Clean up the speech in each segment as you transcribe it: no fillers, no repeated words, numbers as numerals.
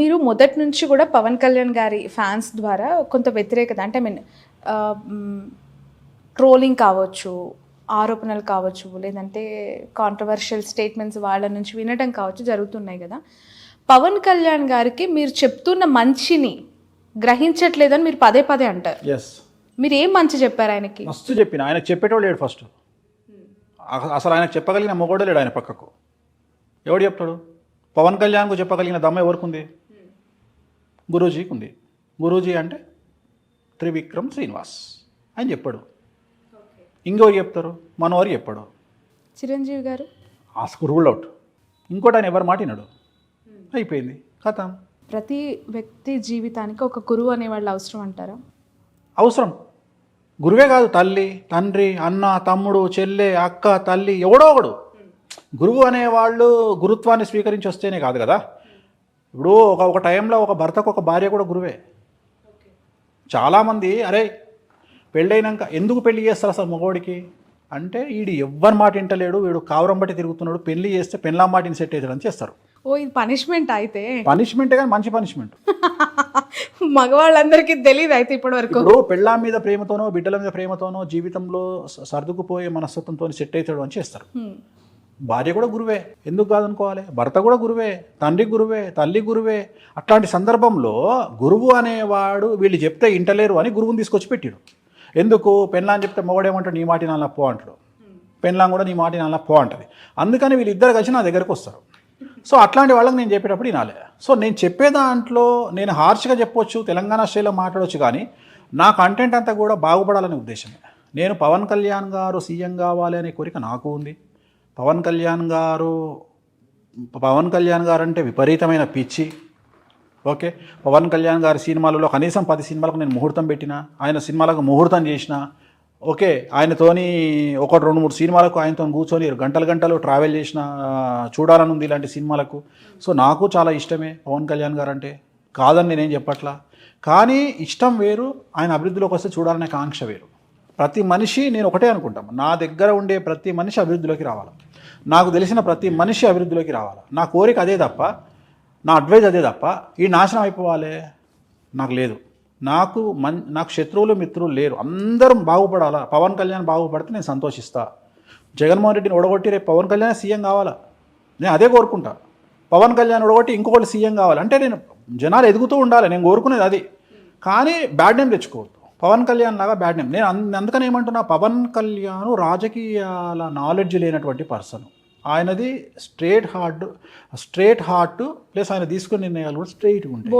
మీరు మొదటి నుంచి కూడా పవన్ కళ్యాణ్ గారి ఫ్యాన్స్ ద్వారా కొంత వ్యతిరేకత అంటే ఐ మీన్ ట్రోలింగ్ కావచ్చు, ఆరోపణలు కావచ్చు, లేదంటే కాంట్రవర్షియల్ స్టేట్మెంట్స్ వాళ్ళ నుంచి వినడం కావచ్చు జరుగుతున్నాయి కదా. పవన్ కళ్యాణ్ గారికి మీరు చెప్తున్న మంచిని గ్రహించట్లేదని మీరు పదే పదే అంటారు. ఎస్, మీరు ఏం మంచి చెప్పారు ఆయనకి? మస్తు చెప్పిన. ఆయనకు చెప్పేటోడు లేడు ఫస్ట్. అసలు ఆయనకు చెప్పగలిగిన మొగోడే లేడు ఆయన పక్కకు. ఎవడు చెప్తాడు? పవన్ కళ్యాణ్కు చెప్పగలిగిన దమ్మ ఎవరికి ఉంది? గురూజీకి ఉంది. గురూజీ అంటే త్రివిక్రమ్ శ్రీనివాస్ ఆయన చెప్పాడు. ఇంకెవరు చెప్తారు? మనోహర్ చెప్పాడు. చిరంజీవి గారు ఆస్కు రూల్ అవుట్. ఇంకోటి ఆయన ఎవరు మాటినాడు, అయిపోయింది కథ. ప్రతి వ్యక్తి జీవితానికి ఒక గురువు అనేవాళ్ళు అవసరం అంటారా? అవసరం. గురువే కాదు, తల్లి, తండ్రి, అన్న, తమ్ముడు, చెల్లె, అక్క, తల్లి, ఎవడో ఒకడు. గురువు అనేవాళ్ళు గురుత్వాన్ని స్వీకరించి వస్తేనే కాదు కదా. ఇప్పుడు ఒక టైంలో ఒక భర్తకు ఒక భార్య కూడా గురువే. చాలామంది అరే పెళ్ళైనాక ఎందుకు పెళ్లి చేస్తారు అసలు మగవాడికి అంటే, వీడు ఎవ్వరి మాట వింటలేడు, వీడు కావరం బట్టి తిరుగుతున్నాడు, పెళ్లి చేస్తే పెళ్ళాం మాటిని సెట్ అవుతాడని చేస్తారు. ఓ ఇది పనిష్మెంట్ అయితే? పనిష్మెంటే కానీ మంచి పనిష్మెంట్. మగవాళ్ళందరికీ తెలియదు అయితే ఇప్పటి వరకు. ఇప్పుడు పెళ్ళాం మీద ప్రేమతోనో, బిడ్డల మీద ప్రేమతోనో, జీవితంలో సర్దుకుపోయే మనస్తత్వంతో సెట్ అవుతాడు అని చేస్తారు. భార్య కూడా గురువే, ఎందుకు కాదనుకోవాలి? భర్త కూడా గురువే, తండ్రి గురువే, తల్లి గురువే. అట్లాంటి సందర్భంలో గురువు అనేవాడు వీళ్ళు చెప్తే ఇంటలేరు అని గురువుని తీసుకొచ్చి పెట్టాడు. ఎందుకు? పెళ్ళాన్ని చెప్తే మొగడేమంటాడు, నీ మాటి నాన్న పో అంటాడు. పెళ్ళాం కూడా నీ మాటి నాన్న పో అంటది. అందుకని వీళ్ళిద్దరు కలిసి నా దగ్గరకు వస్తారు. సో అట్లాంటి వాళ్ళకి నేను చెప్పేటప్పుడు వినాలి. సో నేను చెప్పే దాంట్లో నేను హార్ష్గా చెప్పొచ్చు, తెలంగాణ స్టైల్లో మాట్లాడవచ్చు, కానీ నా కంటెంట్ అంతా కూడా బాగుపడాలనే ఉద్దేశమే. నేను పవన్ కళ్యాణ్ గారు సీఎం కావాలి అనే కోరిక నాకు ఉంది. పవన్ కళ్యాణ్ గారు అంటే విపరీతమైన పిచ్చి. ఓకే, పవన్ కళ్యాణ్ గారి సినిమాలలో కనీసం 10 సినిమాలకు నేను ముహూర్తం పెట్టిన, ఆయన సినిమాలకు ముహూర్తం చేసిన. ఓకే, ఆయనతోని 1-2-3 సినిమాలకు ఆయనతో కూర్చొని గంటలు ట్రావెల్ చేసిన, చూడాలని ఉంది ఇలాంటి సినిమాలకు. సో నాకు చాలా ఇష్టమే పవన్ కళ్యాణ్ గారు అంటే, కాదని నేనేం చెప్పట్లా. కానీ ఇష్టం వేరు, ఆయన అభివృద్ధిలోకి వస్తే చూడాలనే కాంక్ష వేరు. ప్రతి మనిషి, నేను ఒకటే అనుకుంటాను, నా దగ్గర ఉండే ప్రతి మనిషి అభివృద్ధిలోకి రావాలి, నాకు తెలిసిన ప్రతి మనిషి అభివృద్ధిలోకి రావాలి. నా కోరిక అదే తప్ప, నా అడ్వైజ్ అదే తప్ప ఈ నాశనం అయిపోవాలి నాకు లేదు. నాకు శత్రువులు మిత్రులు లేరు, అందరం బాగుపడాలా. పవన్ కళ్యాణ్ బాగుపడితే నేను సంతోషిస్తా. జగన్మోహన్ రెడ్డిని ఓడగొట్టి రేపు పవన్ కళ్యాణ్ సీఎం కావాలా, నేను అదే కోరుకుంటా. పవన్ కళ్యాణ్ ఓడగొట్టి ఇంకొకటి సీఎం కావాలి అంటే నేను జనాలు ఎదుగుతూ ఉండాలి, నేను కోరుకునేది అది. కానీ బ్యాడ్ నేమ్ తెచ్చుకోవద్దు, పవన్ కళ్యాణ్ లాగా బ్యాడ్ నేమ్. నేను అందుకని ఏమంటున్నా, పవన్ కళ్యాణ్ రాజకీయాల నాలెడ్జ్ లేనటువంటి పర్సన్. ఆయనది స్ట్రేట్ హార్ట్ ప్లస్ ఆయన తీసుకునే నిర్ణయాలు కూడా స్ట్రైట్గా ఉంటాయి,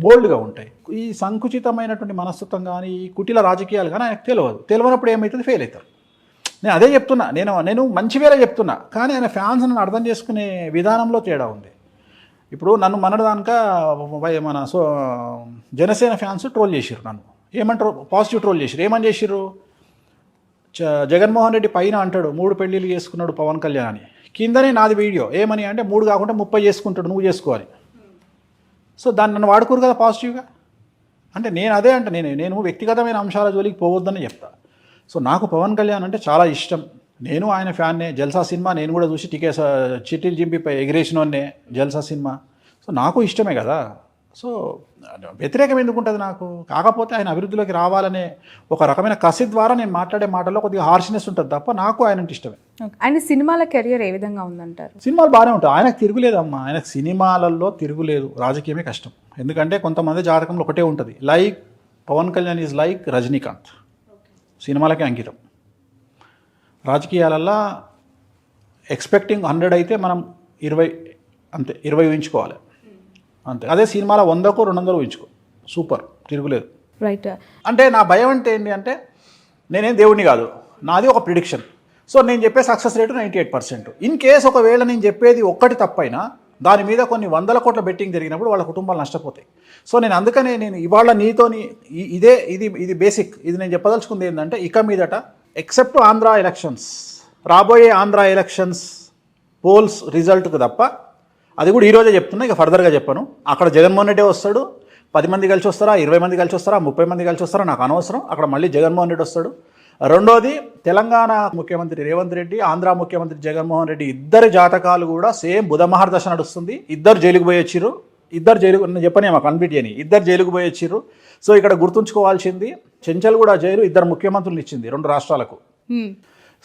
బోల్డ్గా ఉంటాయి. ఈ సంకుచితమైనటువంటి మనస్తత్వం కానీ, ఈ కుటిల రాజకీయాలు కానీ ఆయనకు తెలియనప్పుడు ఏమవుతుంది, ఫెయిల్ అవుతారు. నేను అదే చెప్తున్నా, నేను మంచి వేరే చెప్తున్నా, కానీ ఆయన ఫ్యాన్స్ నన్ను అర్థం చేసుకునే విధానంలో తేడా ఉంది. ఇప్పుడు నన్ను మనదానిక మన జనసేన ఫ్యాన్స్ ట్రోల్ చేసిర్రు, నన్ను ఏమంటారు, పాజిటివ్ ట్రోల్ చేసిర్రు. ఏమని చేసిర్రు? జగన్మోహన్ రెడ్డి పైన అంటాడు 3 పెళ్ళిళ్ళు చేసుకున్నాడు పవన్ కళ్యాణ్ అని, కిందనే నాది వీడియో ఏమని అంటే 3 కాకుండా 30 చేసుకుంటాడు, నువ్వు చేసుకోవాలి. సో దాన్ని నన్ను వాడుకోరు కదా పాజిటివ్గా. అంటే నేను అదే అంటే నేను వ్యక్తిగతమైన అంశాల జోలికి పోవద్దని చెప్తా. సో నాకు పవన్ కళ్యాణ్ అంటే చాలా ఇష్టం, నేను ఆయన ఫ్యాన్నే. జల్సా సినిమా నేను కూడా చూసి చిట్టీలు చింపిపై ఎగిరేసినోన్నే జల్సా సినిమా. సో నాకు ఇష్టమే కదా. సో వ్యతిరేకం ఎందుకు ఉంటుంది నాకు? కాకపోతే ఆయన అభివృద్ధిలోకి రావాలనే ఒక రకమైన కసి ద్వారా నేను మాట్లాడే మాటల్లో కొద్దిగా హార్ష్నెస్ ఉంటుంది తప్ప నాకు ఆయన అంటే ఇష్టమే. ఆయన సినిమాల కెరియర్ ఏ విధంగా ఉందంటారు? సినిమాలు బాగానే ఉంటాయి, ఆయనకు తిరుగులేదమ్మా. ఆయనకు సినిమాలలో తిరుగులేదు, రాజకీయమే కష్టం. ఎందుకంటే కొంతమంది జాతకంలో ఒకటే ఉంటుంది, like Pawan Kalyan is like Rajinikanth, సినిమాలకే అంకితం. రాజకీయాలల్లో ఎక్స్పెక్టింగ్ 100 అయితే మనం 20 అంతే, 20 ఊహించుకోవాలి అంతే. అదే సినిమాలో 100కో 200 ఊహించుకో, సూపర్, తిరుగులేదు. రైట్. అంటే నా భయం అంటే ఏంటి అంటే, నేనేం దేవుడిని కాదు, నాది ఒక ప్రిడిక్షన్. సో నేను చెప్పే సక్సెస్ రేటు 98%. ఇన్ కేస్ ఒకవేళ నేను చెప్పేది ఒక్కటి తప్పైనా దాని మీద కొన్ని 100 కోట్ల బెట్టింగ్ జరిగినప్పుడు వాళ్ళ కుటుంబాలు నష్టపోతాయి. సో నేను అందుకనే నేను ఇవాళ నీతోని ఇది బేసిక్, ఇది నేను చెప్పదలుచుకుంది ఏంటంటే, ఇక మీదట ఎక్సెప్ట్ ఆంధ్ర ఎలక్షన్స్, రాబోయే ఆంధ్ర ఎలక్షన్స్ పోల్స్ రిజల్ట్కి తప్ప, అది కూడా ఈరోజే చెప్తున్నా, ఇక ఫర్దర్గా చెప్పను. అక్కడ జగన్మోహన్ రెడ్డి వస్తాడు, 10 మంది కలిసి వస్తారా, 20 మంది కలిసి వస్తారా, 30 మంది కలిసి వస్తారా, నాకు అనవసరం. అక్కడ మళ్ళీ జగన్మోహన్ రెడ్డి వస్తాడు. రెండోది, తెలంగాణ ముఖ్యమంత్రి రేవంత్ రెడ్డి, ఆంధ్ర ముఖ్యమంత్రి జగన్మోహన్ రెడ్డి, ఇద్దరి జాతకాలు కూడా సేమ్ బుధ మహర్దశ నడుస్తుంది. ఇద్దరు జైలుకు పోయి వచ్చిర్రు, ఇద్దరు జైలు, నేను చెప్పనే మాకు కంప్లీట్ చేయని, ఇద్దరు జైలుకు పోయి వచ్చిర్రు. సో ఇక్కడ గుర్తుంచుకోవాల్సింది, చెంచల్గూడ జైలు ఇద్దరు ముఖ్యమంత్రులను ఇచ్చింది 2 రాష్ట్రాలకు.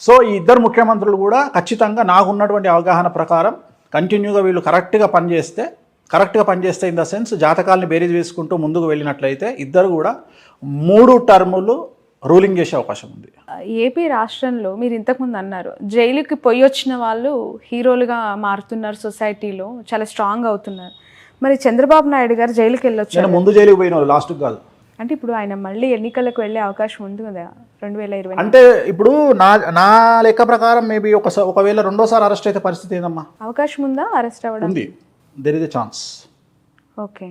సో ఈ ఇద్దరు ముఖ్యమంత్రులు కూడా ఖచ్చితంగా నాకున్నటువంటి అవగాహన ప్రకారం కంటిన్యూగా వీళ్ళు కరెక్ట్గా పనిచేస్తే ఇన్ ద సెన్స్ జాతకాలని బేరీజ్ వేసుకుంటూ ముందుకు వెళ్ళినట్లయితే ఇద్దరు కూడా 3 టర్ములు రూలింగ్ చేసే అవకాశం ఉంది. ఏపీ రాష్ట్రంలో మీరు ఇంతకుముందు అన్నారు జైలుకి పోయి వచ్చిన వాళ్ళు హీరోలుగా మారుతున్నారు, సొసైటీలో చాలా స్ట్రాంగ్ అవుతున్నారు. మరి చంద్రబాబు నాయుడు గారు జైలుకి వెళ్ళొచ్చు, నేను ముందు జైలుకి పోయిన వాళ్ళు లాస్ట్కి కాదు. అంటే ఇప్పుడు ఆయన మళ్ళీ ఎన్నికలకు వెళ్ళే అవకాశం ఉంది కదా 2020. అంటే ఇప్పుడు నా లెక్క ప్రకారం మేబీ ఒకవేళ రెండోసారి అరెస్ట్ అయితే పరిస్థితి ఏందమ్మా? అవకాశం ఉందా అరెస్ట్ అవ్వడం? ఉంది, there is a chance. Okay,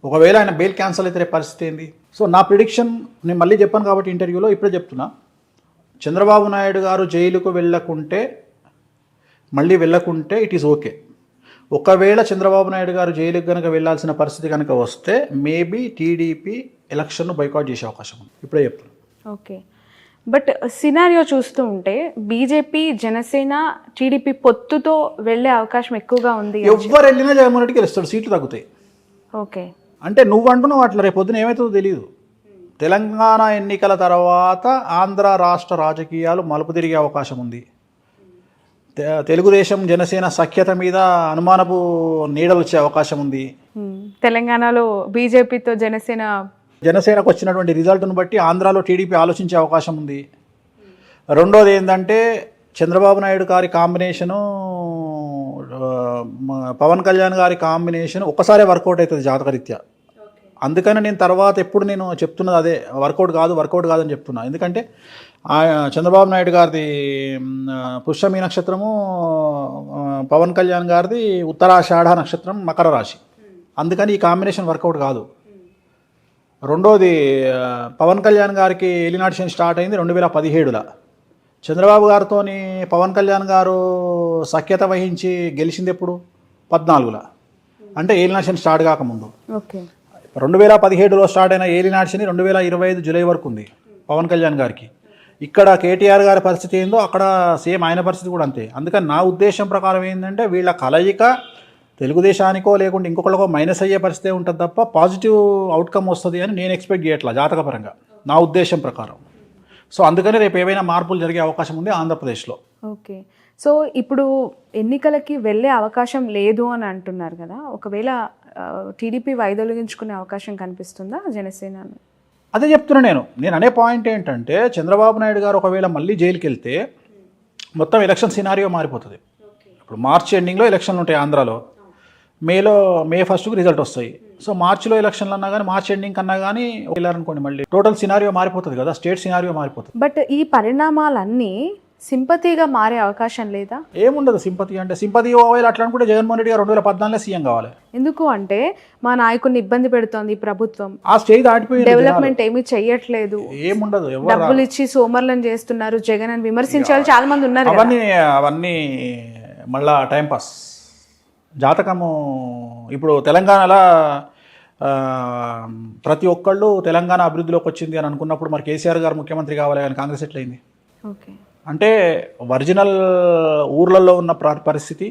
ఒకవేళ ఆయన బెయిల్ క్యాన్సిల్ అయితే రేపు పరిస్థితి ఏంది? సో నా ప్రిడిక్షన్ నేను మళ్ళీ చెప్పాను కాబట్టి ఇంటర్వ్యూలో ఇప్పుడే చెప్తున్నా, చంద్రబాబు నాయుడు గారు జైలుకు మళ్ళీ వెళ్ళకుంటే ఇట్ ఈస్ ఓకే. ఒకవేళ చంద్రబాబు నాయుడు గారు జైలుకు కనుక వెళ్ళాల్సిన పరిస్థితి కనుక వస్తే మేబీ టీడీపీ ఎలక్షన్ను బైకాట్ చేసే అవకాశం ఉంది, ఇప్పుడే చెప్తున్నా. ఓకే, బట్ సినారియో చూస్తూ ఉంటే బీజేపీ, జనసేన, టీడీపీ పొత్తుతో వెళ్ళే అవకాశం ఎక్కువగా ఉంది. ఎవరు వెళ్ళినా జగన్మోహన్ రెడ్డికి గెలుస్తాడు, సీట్లు తగ్గుతాయి. ఓకే, అంటే నువ్వు అంటున్నావు అట్లా, రేపు పొద్దున ఏమవుతుందో తెలియదు. తెలంగాణ ఎన్నికల తర్వాత ఆంధ్ర రాష్ట్ర రాజకీయాలు మలుపు తిరిగే అవకాశం ఉంది. తెలుగుదేశం జనసేన సఖ్యత మీద అనుమానపు నీడలు వచ్చే అవకాశం ఉంది. తెలంగాణలో బీజేపీతో జనసేనకు వచ్చినటువంటి రిజల్ట్ను బట్టి ఆంధ్రాలో టీడీపీ ఆలోచించే అవకాశం ఉంది. రెండోది ఏంటంటే చంద్రబాబు నాయుడు గారి కాంబినేషను, పవన్ కళ్యాణ్ గారి కాంబినేషన్ ఒకసారి వర్కౌట్ అవుతుంది జాతకరీత్యా. అందుకని నేను తర్వాత ఎప్పుడు నేను చెప్తున్నది అదే, వర్కౌట్ కాదు అని చెప్తున్నా. ఎందుకంటే చంద్రబాబు నాయుడు గారిది పుష్యమి నక్షత్రము, పవన్ కళ్యాణ్ గారిది ఉత్తరాషాఢ నక్షత్రం, మకర రాశి. అందుకని ఈ కాంబినేషన్ వర్కౌట్ కాదు. రెండోది పవన్ కళ్యాణ్ గారికి ఏలినాటి శని స్టార్ట్ అయింది 2017లో. చంద్రబాబు గారితో పవన్ కళ్యాణ్ గారు సఖ్యత వహించి గెలిచింది ఎప్పుడు? 14లో, అంటే ఏలినాటి శని స్టార్ట్ కాకముందు. 2017లో స్టార్ట్ అయిన ఏలినాటి శని 2025 జూలై వరకు ఉంది పవన్ కళ్యాణ్ గారికి. ఇక్కడ కేటీఆర్ గారి పరిస్థితి ఏందో అక్కడ సేమ్ ఆయన పరిస్థితి కూడా అంతే. అందుకని నా ఉద్దేశం ప్రకారం ఏంటంటే వీళ్ళ కలయిక తెలుగుదేశానికో లేకుంటే ఇంకొకళ్ళకో మైనస్ అయ్యే పరిస్థితి ఉంటుంది తప్ప పాజిటివ్ అవుట్కమ్ వస్తుంది అని నేను ఎక్స్పెక్ట్ చేయట్లా జాతకపరంగా, నా ఉద్దేశం ప్రకారం. సో అందుకని రేపు ఏవైనా మార్పులు జరిగే అవకాశం ఉంది ఆంధ్రప్రదేశ్లో. ఓకే, సో ఇప్పుడు ఎన్నికలకి వెళ్ళే అవకాశం లేదు అని అంటున్నారు కదా, ఒకవేళ టీడీపీ వైదొలిగించుకునే అవకాశం కనిపిస్తుందా జనసేన? అదే చెప్తున్నా నేను అనే పాయింట్ ఏంటంటే చంద్రబాబు నాయుడు గారు ఒకవేళ మళ్ళీ జైలుకి వెళ్తే మొత్తం ఎలక్షన్ సినారియో మారిపోతుంది. ఇప్పుడు మార్చి ఎండింగ్లో ఎలక్షన్లు ఉంటాయి ఆంధ్రాలో, మే 1కు రిజల్ట్ వస్తాయి. సో మార్చిలో ఎలక్షన్లు అన్నా కానీ మార్చి ఎండింగ్ కన్నా కానీ వెళ్ళారనుకోండి మళ్ళీ టోటల్ సినారియో మారిపోతుంది కదా, స్టేట్ సినారియో మారిపోతుంది. బట్ ఈ పరిణామాలన్నీ సింపతిగా మారే అవకాశం లేదా? ఏముండదు సింపతి అంటే, సింపతి అవ్వాలి అట్లా అనుకుంటే జగన్మోహన్ రెడ్డి గారు 2014లో సీఎం కావాలి. ఎందుకు అంటే మా నాయకుడిని ఇబ్బంది పెడుతోంది ఈ ప్రభుత్వం, ఆ స్టేజ్ దాటిపోయింది, డెవలప్మెంట్ ఏమీ చెయ్యట్లేదు, ఏముండదు, డబ్బులు ఇచ్చి సోమర్లను చేస్తున్నారు జగన్ అని విమర్శించే వాళ్ళు చాలా మంది ఉన్నారు. అవన్నీ మళ్ళా టైంపాస్. జాతకము ఇప్పుడు తెలంగాణలో ప్రతి ఒక్కళ్ళు తెలంగాణ అభివృద్ధిలోకి వచ్చింది అని అనుకున్నప్పుడు మరి కేసీఆర్ గారు ముఖ్యమంత్రి కావాలి కానీ కాంగ్రెస్ ఎట్లయింది? ఓకే, అంటే ఒరిజినల్ ఊర్లలో ఉన్న పరిస్థితి,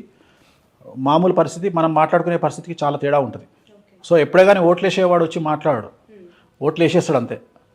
మామూలు పరిస్థితి, మనం మాట్లాడుకునే పరిస్థితికి చాలా తేడా ఉంటుంది. సో ఎప్పుడే కానీ ఓట్లు వేసేవాడు వచ్చి మాట్లాడాడు, ఓట్లు వేసేస్తాడు అంతే.